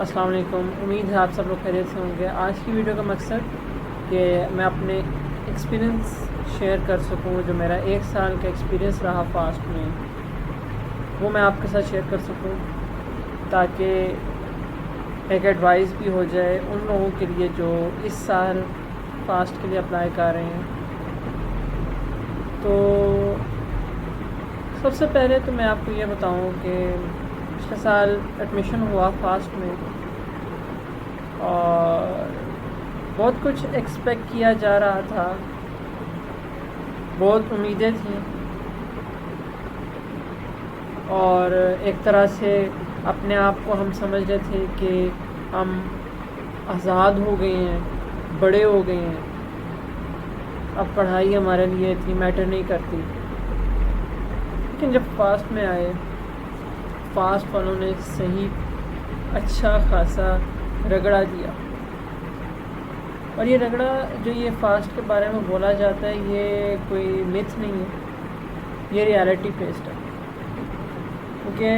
السلام علیکم، امید ہے آپ سب لوگ خیریت سے ہوں گے۔ آج کی ویڈیو کا مقصد کہ میں اپنے ایکسپیرینس شیئر کر سکوں، جو میرا 1 سال کا ایکسپیرینس رہا فاسٹ میں، وہ میں آپ کے ساتھ شیئر کر سکوں تاکہ ایک ایڈوائز بھی ہو جائے ان لوگوں کے لیے جو اس سال فاسٹ کے لیے اپلائی کر رہے ہیں۔ تو سب سے پہلے تو میں آپ کو یہ بتاؤں کہ پچھلے سال ایڈمیشن ہوا فاسٹ میں، اور بہت کچھ ایکسپیکٹ کیا جا رہا تھا، بہت امیدیں تھیں، اور ایک طرح سے اپنے آپ کو ہم سمجھ رہے تھے کہ ہم آزاد ہو گئے ہیں، بڑے ہو گئے ہیں، اب پڑھائی ہمارے لیے اتنی میٹر نہیں کرتی۔ لیکن جب فاسٹ میں آئے، فاسٹ والوں نے صحیح اچھا خاصا رگڑا دیا، اور یہ رگڑا جو یہ فاسٹ کے بارے میں بولا جاتا ہے، یہ کوئی متھ نہیں ہے، یہ ریالٹی بیسڈ ہے۔ کیونکہ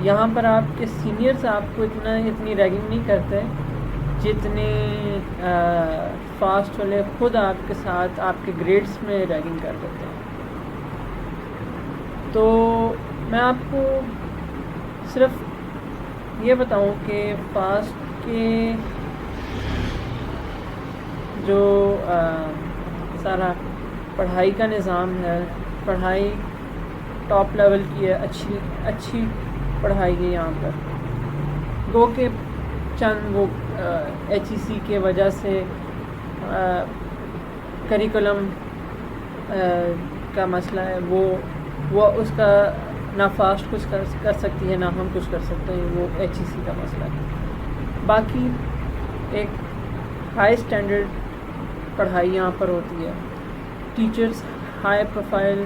یہاں پر آپ کے سینئرز آپ کو اتنی ریگنگ نہیں کرتے جتنے فاسٹ والے خود آپ کے ساتھ آپ کے گریڈز میں ریگنگ کر دیتے ہیں۔ تو میں آپ کو صرف یہ بتاؤں کہ فاسٹ کے جو سارا پڑھائی کا نظام ہے، پڑھائی ٹاپ لیول کی ہے، اچھی پڑھائی ہے یہاں پر، گو کہ چند وہ HEC کے وجہ سے کریکولم کا مسئلہ ہے، وہ اس کا نہ فاسٹ کچھ کر سکتی ہے، نہ ہم کچھ کر سکتے ہیں، وہ HEC کا مسئلہ ہے۔ باقی ایک ہائی اسٹینڈرڈ پڑھائی یہاں پر ہوتی ہے، teachers high profile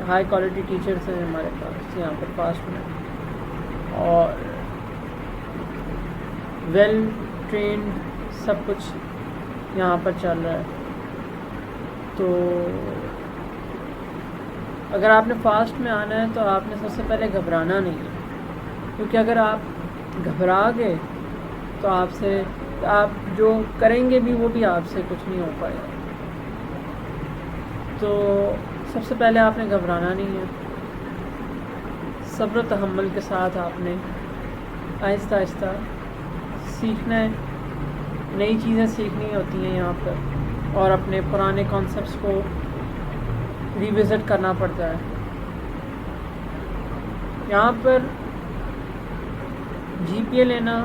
high quality teachers ہیں ہمارے پاس یہاں پر فاسٹ میں، اور ویل ٹرینڈ سب کچھ یہاں پر چل رہا ہے۔ تو اگر آپ نے فاسٹ میں آنا ہے تو آپ نے سب سے پہلے گھبرانا نہیں ہے، کیونکہ اگر آپ گھبرا گئے تو آپ جو کریں گے بھی وہ بھی آپ سے کچھ نہیں ہو پائے گا۔ تو سب سے پہلے آپ نے گھبرانا نہیں ہے، صبر و تحمل کے ساتھ آپ نے آہستہ آہستہ سیکھنا ہے، نئی چیزیں سیکھنی ہوتی ہیں یہاں پر، اور اپنے پرانے کانسیپٹس کو ریوزٹ کرنا پڑتا ہے۔ یہاں پر GPA لینا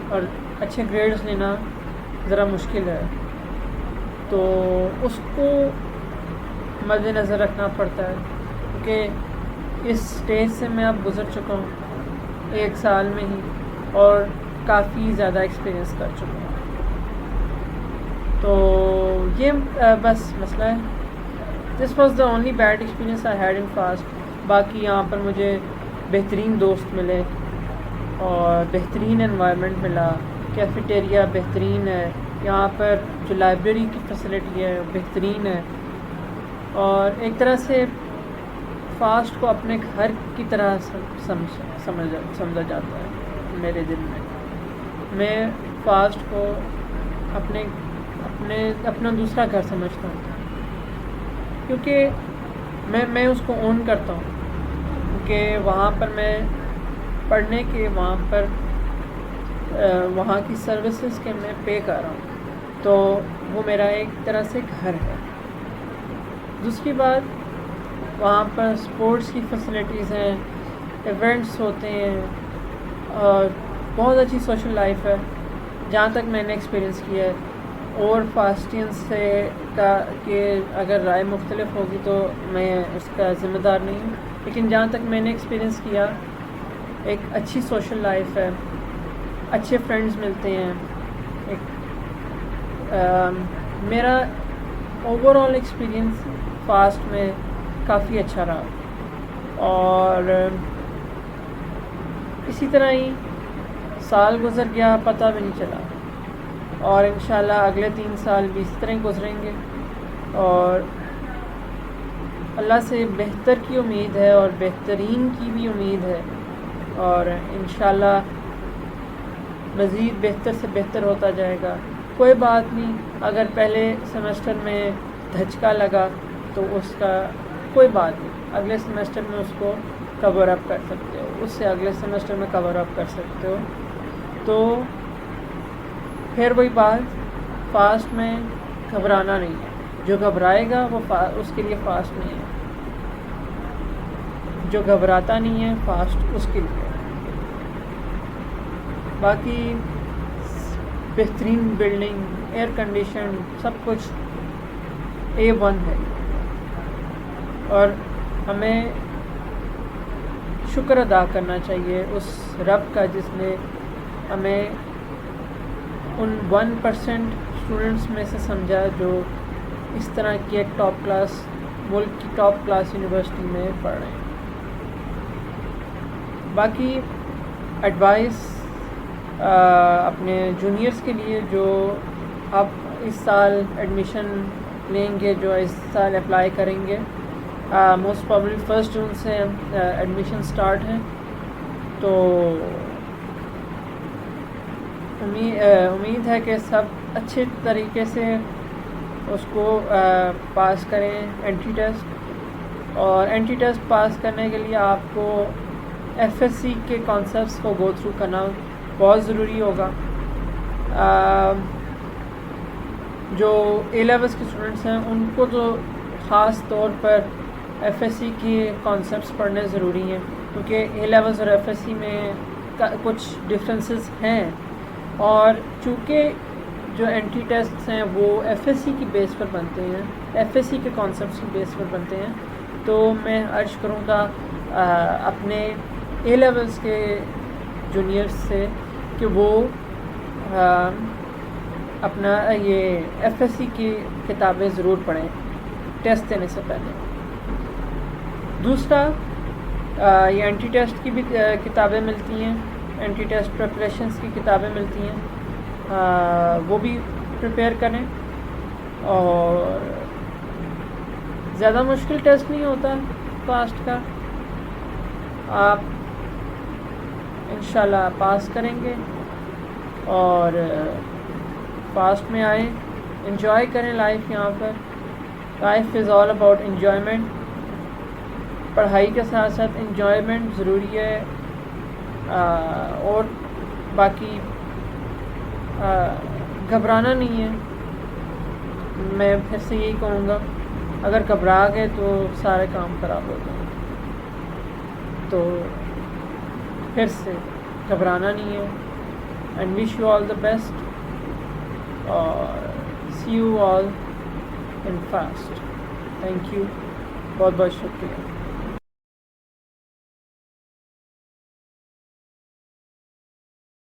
اور اچھے گریڈز لینا ذرا مشکل ہے، تو اس کو مد نظر رکھنا پڑتا ہے، کیونکہ اس سٹیج سے میں اب گزر چکا ہوں 1 سال میں ہی، اور کافی زیادہ ایکسپیرینس کر چکا ہوں۔ تو یہ بس مسئلہ ہے۔ This was the only bad experience I had in fast. باقی یہاں پر مجھے بہترین دوست ملے، اور بہترین انوائرمنٹ ملا، کیفیٹیریا بہترین ہے یہاں پر، جو لائبریری کی فیسلٹی ہے بہترین ہے، اور ایک طرح سے فاسٹ کو اپنے گھر کی طرح سمجھا جاتا ہے میرے دل میں۔ میں فاسٹ کو اپنا دوسرا گھر سمجھتا ہوں، کیونکہ میں اس کو اون کرتا ہوں، کیونکہ وہاں پر میں پڑھنے کے وہاں کی سروسز کے میں پے کر رہا ہوں، تو وہ میرا ایک طرح سے گھر ہے۔ دوسری بات، وہاں پر سپورٹس کی فیسلٹیز ہیں، ایونٹس ہوتے ہیں، اور بہت اچھی سوشل لائف ہے جہاں تک میں نے ایکسپیرینس کیا ہے۔ اور فاسٹینس سے کہ اگر رائے مختلف ہوگی تو میں اس کا ذمہ دار نہیں ہوں، لیکن جہاں تک میں نے ایکسپیرینس کیا، ایک اچھی سوشل لائف ہے، اچھے فرینڈز ملتے ہیں۔ میرا اوور آل ایکسپیرینس فاسٹ میں کافی اچھا رہا، اور اسی طرح ہی سال گزر گیا، پتہ بھی نہیں چلا، اور انشاءاللہ اگلے 3 سال بھی اس طرح گزریں گے، اور اللہ سے بہتر کی امید ہے، اور بہترین کی بھی امید ہے، اور انشاءاللہ مزید بہتر سے بہتر ہوتا جائے گا. کوئی بات نہیں، اگر پہلے سیمسٹر میں دھچکا لگا تو اس کا کوئی بات نہیں، اگلے سیمسٹر میں اس کو کور اپ کر سکتے ہو، اس سے اگلے سیمسٹر میں کور اپ کر سکتے ہو. تو پھر وہی بات، فاسٹ میں گھبرانا نہیں ہے. جو گھبرائے گا وہ اس کے لیے فاسٹ نہیں ہے، جو گھبراتا نہیں ہے فاسٹ اس کے لیے. باقی بہترین بلڈنگ، ایئر کنڈیشن، سب کچھ A1 ہے، اور ہمیں شکر ادا کرنا چاہیے اس رب کا جس نے ہمیں ان 1% اسٹوڈنٹس میں سے سمجھا جو اس طرح کی ایک ٹاپ کلاس، ملک کی ٹاپ کلاس یونیورسٹی میں پڑھ رہے ہیں. باقی ایڈوائس اپنے جونیئرس کے لیے جو اب اس سال ایڈمیشن لیں گے، جو اس سال اپلائی کریں گے، موسٹ پرابلی 1 جون سے ایڈمیشن سٹارٹ ہے. تو امید ہے کہ سب اچھے طریقے سے اس کو پاس کریں اینٹری ٹیسٹ. اور اینٹری ٹیسٹ پاس کرنے کے لیے آپ کو FSC کے کانسیپٹس کو گو تھرو کرنا بہت ضروری ہوگا. جو A-لیولس کے اسٹوڈنٹس ہیں ان کو تو خاص طور پر FSC کے کانسیپٹس پڑھنے ضروری ہیں، کیونکہ A-لیولس اور FSC میں کچھ ڈفرینسز ہیں. اور چونکہ جو اینٹری ٹیسٹس ہیں وہ FSC کی بیس پر بنتے ہیں، FSC کے کانسیپٹس کی بیس پر بنتے ہیں، تو میں عرض کروں گا اپنے A-لیولس کے جونیئرس سے کہ وہ اپنا یہ FSC کی کتابیں ضرور پڑھیں ٹیسٹ دینے سے پہلے. دوسرا، یہ اینٹی ٹیسٹ کی بھی کتابیں ملتی ہیں، اینٹی ٹیسٹ پریپریشنس کی کتابیں ملتی ہیں، وہ بھی پریپیئر کریں. اور زیادہ مشکل ٹیسٹ نہیں ہوتا فاسٹ کا، آپ انشاءاللہ پاس کریں گے. اور فاسٹ میں آئیں، انجوائے کریں لائف. یہاں پر life is all about enjoyment. پڑھائی کے ساتھ ساتھ انجوائمنٹ ضروری ہے. اور باقی گھبرانا نہیں ہے. میں پھر سے یہی کہوں گا، اگر گھبرا گئے تو سارے کام خراب ہو جائیں. تو پھر سے گھبرانا نہیں ہے. And wish you all the best, اور see you all in fast. Thank you, بہت بہت شکریہ.